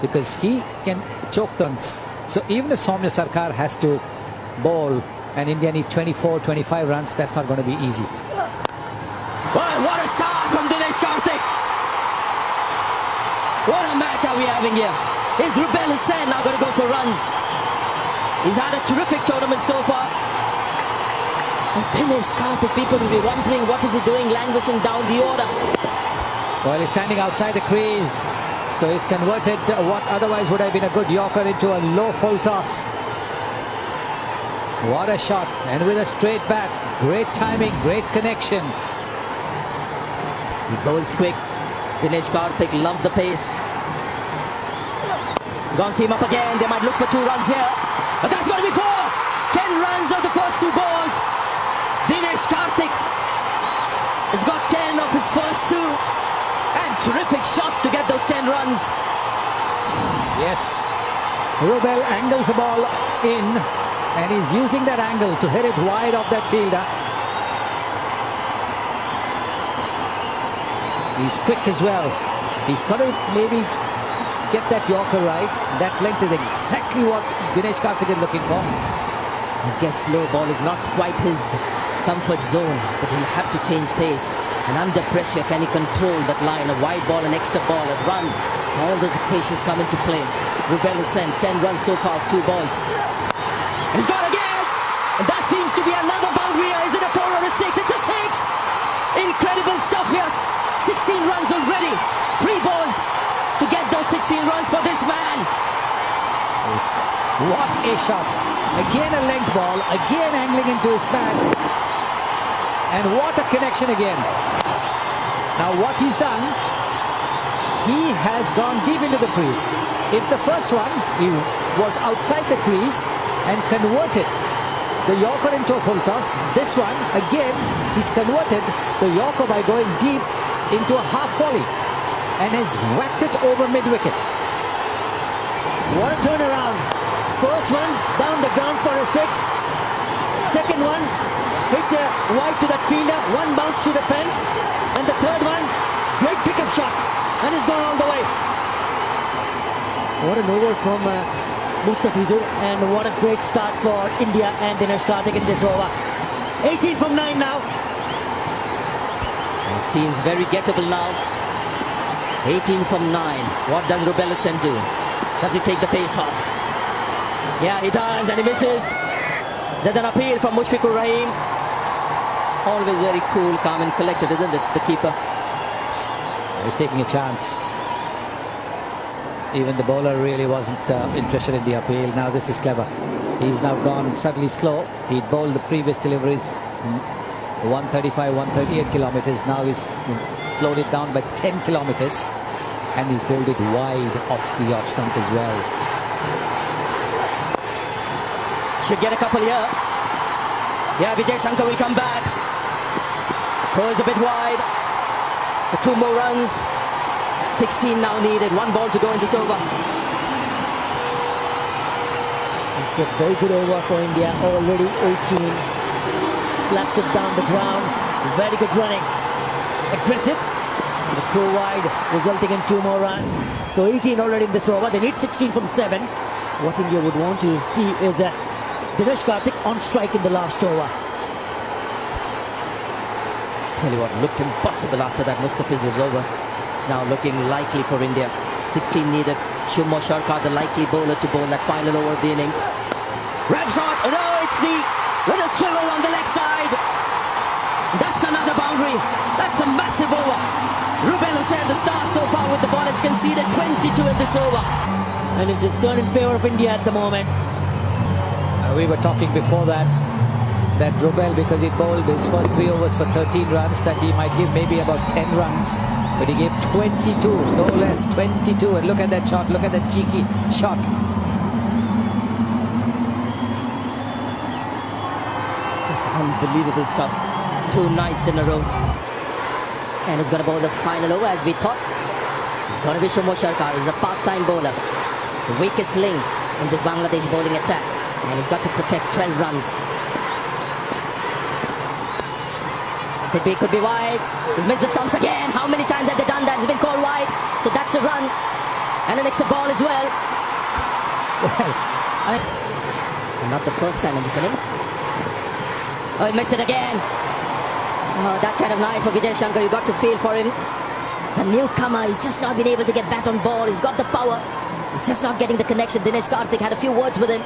because he can choke turns. So even if Soumya Sarkar has to bowl and India need 24, 25 runs, that's not going to be easy. Well, what a start from Dinesh Karthik. What a match are we having here. Is Rubel Hussain now going to go for runs? He's had a terrific tournament so far. And Dinesh Karthik, people will be wondering what is he doing, languishing down the order. Well, he's standing outside the crease. So he's converted what otherwise would have been a good Yorker into a low full toss. What a shot. And with a straight bat. Great timing, great connection. He bowls quick. Dinesh Karthik loves the pace. Gone see him up again. They might look for 2 runs here. But that's going to be 4. 10 runs of the first 2 balls. Dinesh Karthik has got 10 of his first 2. And terrific shots to get those 10 runs. Yes. Rubel angles the ball in. And he's using that angle to hit it wide off that fielder. He's quick as well. He's got to maybe get that Yorker right. That length is exactly what Dinesh Karthik is looking for. I guess slow ball is not quite his comfort zone, but he'll have to change pace. And under pressure, can he control that line? A wide ball, an extra ball, a run. So all those equations come into play. Rubel Hussain, 10 runs so far of 2 balls. And he's gone again! And that seems to be another boundary. Is it a 4 or a 6? It's a 6! Incredible stuff here. 16 runs already. 3 balls to get those 16 runs for this man. What a shot. Again a length ball. Again angling into his backs. And what a connection again. Now what he's done, he has gone deep into the crease. If the first one, he was outside the crease and converted the Yorker into a full toss. This one, again, he's converted the Yorker by going deep into a half volley and has whacked it over mid-wicket. What a turnaround. First one, down the ground for a 6. Second one, hit wide to that fielder, 1 bounce to the fence. And the third one, great pickup shot. And it's gone all the way. What an over from Mustafizur, and what a great start for India and Dinesh Karthik in this over. 18 from 9 now. It seems very gettable now. 18 from 9. What does Rubel Hussain do? Does he take the pace off? Yeah, he does, and he misses. There's an appeal from Mushfiqur Rahim. Always very cool, calm and collected, isn't it, the keeper? He's taking a chance. Even the bowler really wasn't interested in the appeal. Now this is clever. He's now gone suddenly slow. He'd bowled the previous deliveries 135, 138 kilometers. Now he's slowed it down by 10 kilometers. And he's bowled it wide off the off stump as well. Should get a couple here. Yeah, Vijay Shankar will come back. Goes a bit wide. So 2 more runs. 16 now needed. 1 ball to go in this over. It's a very good over for India. Already 18. Slaps it down the ground. Very good running. Aggressive. The throw wide, resulting in 2 more runs. So 18 already in this over. They need 16 from 7. What India would want to see is Dinesh Karthik on strike in the last over. Tell you what, looked impossible after that. Mustafizur's over. It's now looking likely for India. 16 needed. Shubman Sharkar, the likely bowler to bowl that final over of the innings. Grab shot. Oh no, it's the little swivel on the leg side. That's another boundary. That's a massive over. Rubel Hussain, the star so far with the ball, has conceded 22 in this over. And it is turned in favour of India at the moment. We were talking before that Rubel, because he bowled his first 3 overs for 13 runs, that he might give maybe about 10 runs. But he gave 22, no less, 22. And look at that shot, look at that cheeky shot. Just unbelievable stuff. 2 nights in a row. And he's going to bowl the final over as we thought. It's going to be Shubman Sharkar. He's a part-time bowler. The weakest link in this Bangladesh bowling attack. And he's got to protect 12 runs. Could be wide. He's missed the stumps again. How many times have they done that? He's been called wide. So that's a run. And an extra ball as well. Well, And not the first time in the innings. Oh, he missed it again. Oh, that kind of night for Vijay Shankar, you got to feel for him. It's a newcomer, he's just not been able to get bat on ball. He's got the power. He's just not getting the connection. Dinesh Karthik had a few words with him.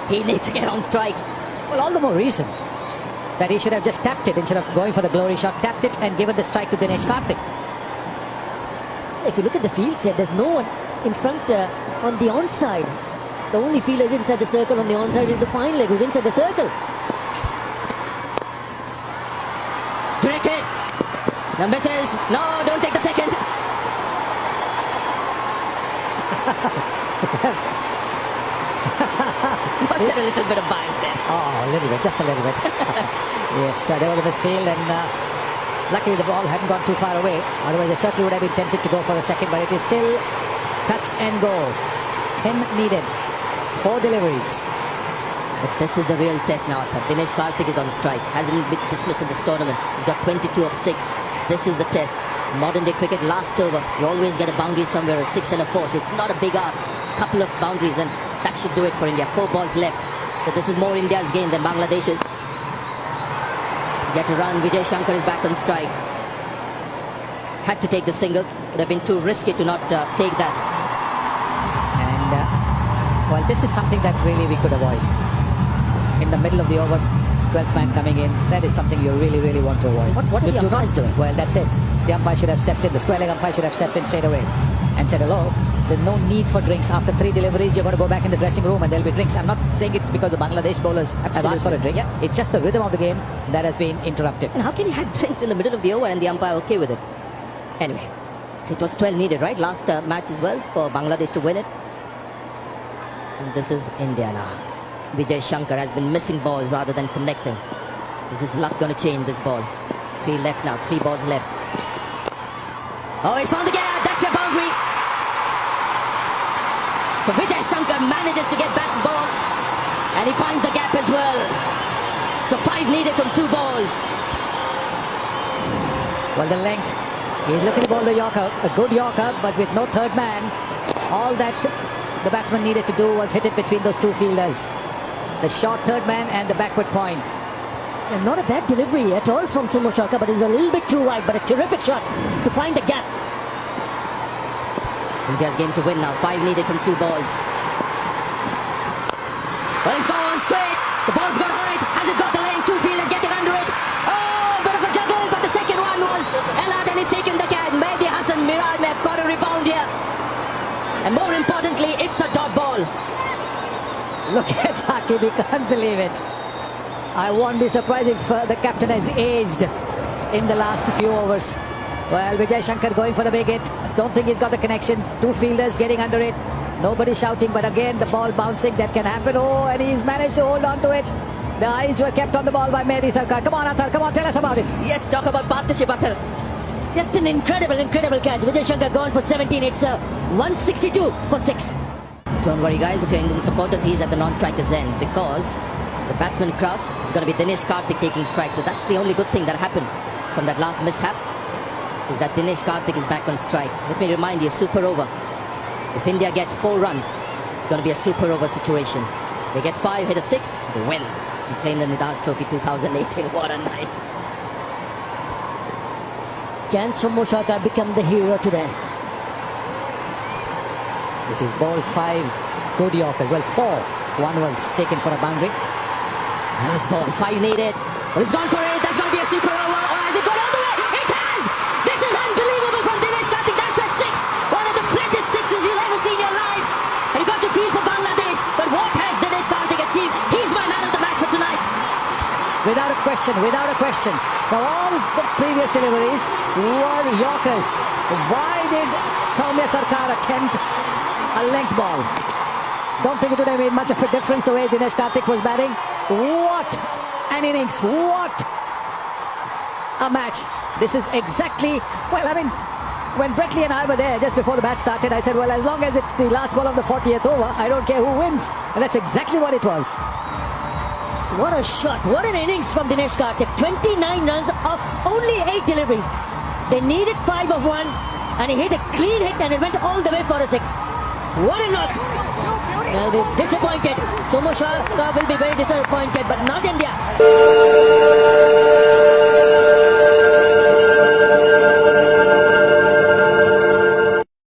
He needs to get on strike. well, all the more reason that he should have just tapped it instead of going for the glory shot. Tapped it and given the strike to Dinesh Karthik. If you look at the field set, there's no one in front on the onside. The only fielder inside the circle on the onside is the fine leg who's inside the circle. Directed. Number says, no, don't take the second. Was there a little bit of bias there? Oh, a little bit, just a little bit. Yes, there was a misfield, and luckily the ball hadn't gone too far away. Otherwise, they certainly would have been tempted to go for a second, but it is still touch and go. 10 needed, 4 deliveries. But this is the real test now. Dinesh Karthik is on strike. Hasn't been dismissed in this tournament. He's got 22 of 6. This is the test. Modern day cricket, last over, you always get a boundary somewhere, a 6 and a 4. So it's not a big ask. Couple of boundaries, and that should do it for India. 4 balls left. So this is more India's game than Bangladesh's. Get a run. Vijay Shankar is back on strike. Had to take the single. Would have been too risky to not take that. And, well, this is something that really we could avoid. In the middle of the over, 12th man coming in, that is something you really, really want to avoid. What are the Do not umpires doing? Well, that's it. The umpire should have stepped in. The square leg umpire should have stepped in straight away and said, hello, there's no need for drinks. After 3 deliveries, you're going to go back in the dressing room and there'll be drinks. I'm not saying it's because the Bangladesh bowlers have asked for a drink. Yeah. It's just the rhythm of the game that has been interrupted. And how can you have drinks in the middle of the over and the umpire okay with it? Anyway, so it was 12 needed, right? Last match as well for Bangladesh to win it. And this is India now. Vijay Shankar has been missing balls rather than connecting. Is his luck going to change this ball? 3 left now, 3 balls left. Oh, he's found the gap. That's your boundary. So Vijay Shankar manages to get back the ball and he finds the gap as well. So 5 needed from 2 balls. Well, the length. He's looking to bowl the Yorker, a good Yorker, but with no third man. All that the batsman needed to do was hit it between those 2 fielders. The short third man and the backward point. And not a bad delivery at all from Sumo Shaka, but it's a little bit too wide, but a terrific shot to find the gap. India's game to win now. 5 needed from 2 balls. Well, he's gone straight. The ball's got height. Has it got the length? 2 fielders getting under it. Oh, bit of a juggle, but the second one was Elad and he's taken the catch. Mehdi Hassan Miraj may have got a rebound here. And more importantly, it's a dot ball. Look at Saqib, he can't believe it. I won't be surprised if the captain has aged in the last few overs. Well, Vijay Shankar going for the big hit. Don't think he's got the connection. 2 fielders getting under it. Nobody shouting, but again the ball bouncing. That can happen. Oh, and he's managed to hold on to it. The eyes were kept on the ball by Mehdi Sarkar. Come on, Athar, come on, tell us about it. Yes, talk about partnership, Athar. Just an incredible catch. Vijay Shankar gone for 17. It's 162 for 6. Don't worry, guys. If you're Indian supporters, he's at the non-striker's end because the batsman cross is going to be Dinesh Karthik taking strike. So that's the only good thing that happened from that last mishap. Is that Dinesh Karthik is back on strike. Let me remind you, super over. If India get 4 runs, it's going to be a super over situation. They get 5, hit a 6, they win. And claim the Nidaz Trophy 2018. What a night. Can Sumo Shaka become the hero today? This is ball 5, good Yorkers. Well, 4. One was taken for a boundary. Nice ball, 5 needed. But he's gone for it. That's going to be a super over. Or has it gone all the way? It has! This is unbelievable from Dinesh Karthik. That's a 6. One of the flattest 6s you'll ever see in your life. And he got to feel for Bangladesh. But what has Dinesh Karthik achieved? He's my man of the match for tonight. Without a question, without a question. Now all the previous deliveries were Yorkers. Why did Soumya Sarkar attempt a length ball? Don't think it would have made much of a difference the way Dinesh Karthik was batting. What an innings, what a match. This is exactly, well, I mean, when Bretley and I were there just before the match started, I said, well, as long as it's the last ball of the 40th over, I don't care who wins. And that's exactly what it was. What a shot. What an innings from Dinesh Karthik. 29 runs off only 8 deliveries. They needed 5 of 1 and he hit a clean hit and it went all the way for a 6. What a knock! They'll be disappointed. Somo Shah will be very disappointed, but not in